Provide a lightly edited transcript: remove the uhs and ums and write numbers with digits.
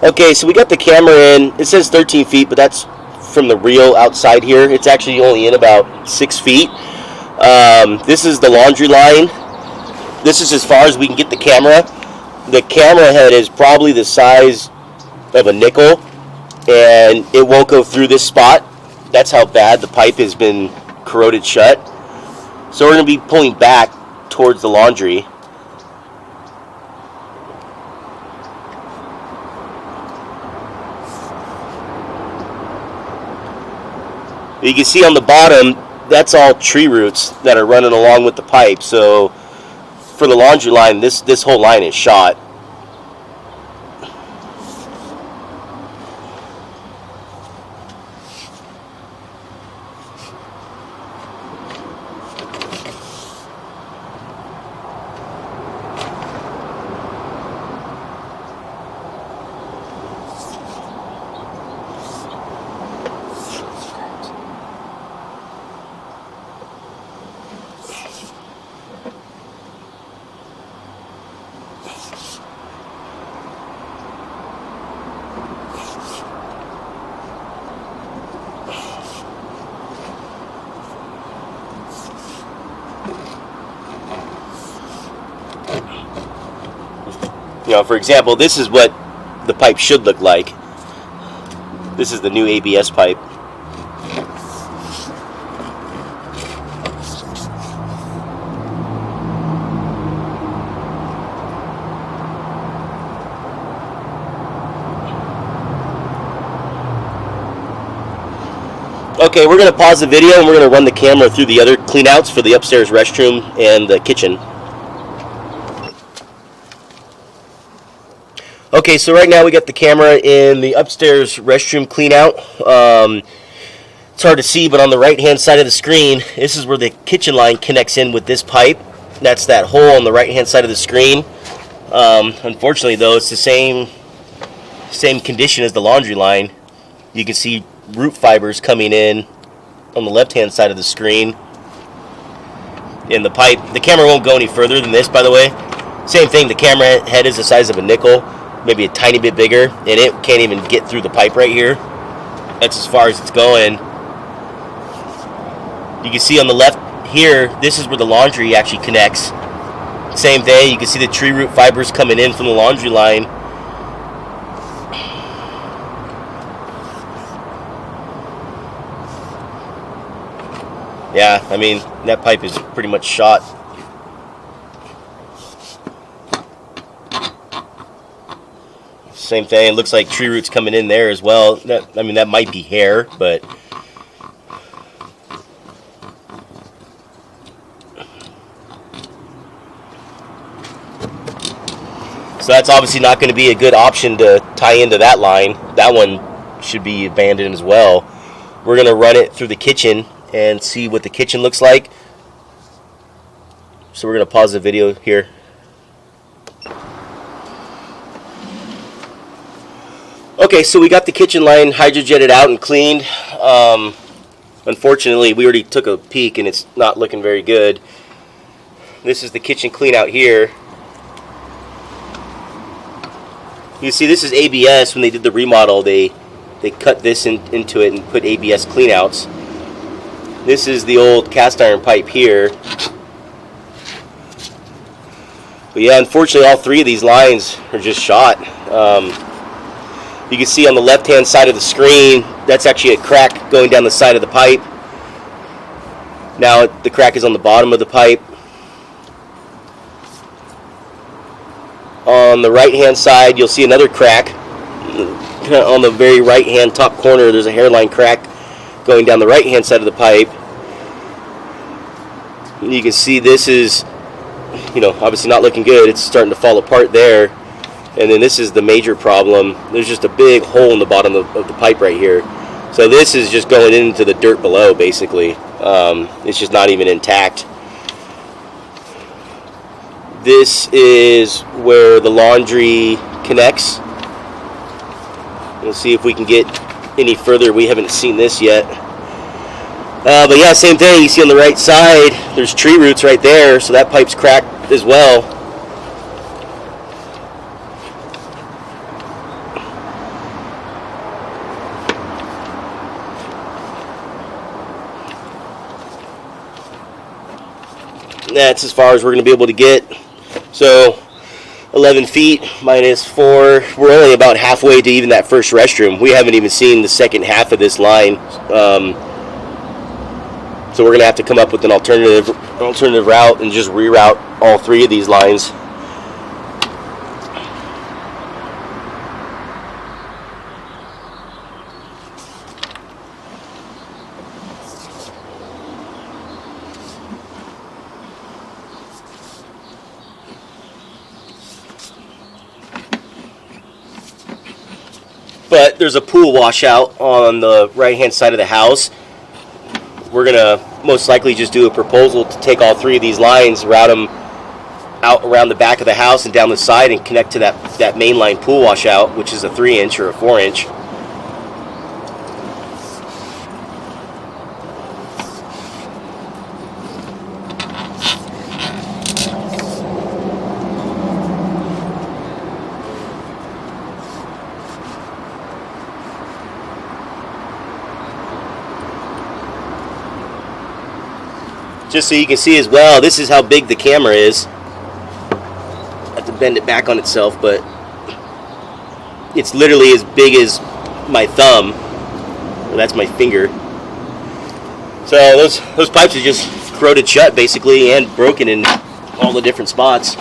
Okay, so we got the camera in. It says 13 feet, but that's from the reel outside here. It's actually only in about 6 feet. This is the laundry line. This is as far as we can get the camera. The camera head is probably the size of a nickel, and it won't go through this spot. That's how bad the pipe has been corroded shut. So we're going to be pulling back towards the laundry. You can see on the bottom, that's all tree roots that are running along with the pipe. So for the laundry line, this whole line is shot. For example, this is what the pipe should look like. This is the new ABS pipe. Okay, we're going to pause the video and we're going to run the camera through the other cleanouts for the upstairs restroom and the kitchen. Okay, so right now we got the camera in the upstairs restroom cleanout. It's hard to see, but on the right-hand side of the screen, this is where the kitchen line connects in with this pipe. That's that hole on the right-hand side of the screen. Unfortunately, though, it's the same condition as the laundry line. You can see root fibers coming in on the left-hand side of the screen. And the pipe, the camera won't go any further than this, by the way. Same thing, the camera head is the size of a nickel, maybe a tiny bit bigger, and it can't even get through the pipe right here. That's as far as it's going. You can see on the left here, this is where the laundry actually connects. Same thing, you can see the tree root fibers coming in from the laundry line. Yeah, I mean, that pipe is pretty much shot. Same thing, it looks like tree roots coming in there as well. That might be hair, but so that's obviously not going to be a good option to tie into that line. That one should be abandoned as well. We're going to run it through the kitchen and see what the kitchen looks like. So we're going to pause the video here. Okay, so we got the kitchen line hydrojetted out and cleaned. Unfortunately, we already took a peek and it's not looking very good. This is the kitchen clean out here. You see, this is ABS. When they did the remodel, they cut this into it and put ABS cleanouts. This is the old cast iron pipe here. But yeah, unfortunately, all three of these lines are just shot. You can see on the left-hand side of the screen, that's actually a crack going down the side of the pipe. Now the crack is on the bottom of the pipe. On the right-hand side, you'll see another crack. On the very right-hand top corner, there's a hairline crack going down the right-hand side of the pipe. You can see this is, obviously not looking good. It's starting to fall apart there. And then this is the major problem. There's just a big hole in the bottom of the pipe right here. So this is just going into the dirt below, basically. It's just not even intact. This is where the laundry connects. We'll see if we can get any further. We haven't seen this yet. But yeah, same thing. You see on the right side, there's tree roots right there, so that pipe's cracked as well. That's as far as we're going to be able to get. So 11 feet minus 4. We're only about halfway to even that first restroom. We haven't even seen the second half of this line. So we're going to have to come up with an alternative route and just reroute all 3 of these lines. But there's a pool washout on the right-hand side of the house. We're going to most likely just do a proposal to take all 3 of these lines, route them out around the back of the house and down the side and connect to that mainline pool washout, which is a 3-inch or a 4-inch. Just so you can see as well, this is how big the camera is. I have to bend it back on itself, but it's literally as big as my thumb. Well, that's my finger. So those pipes are just corroded shut basically and broken in all the different spots.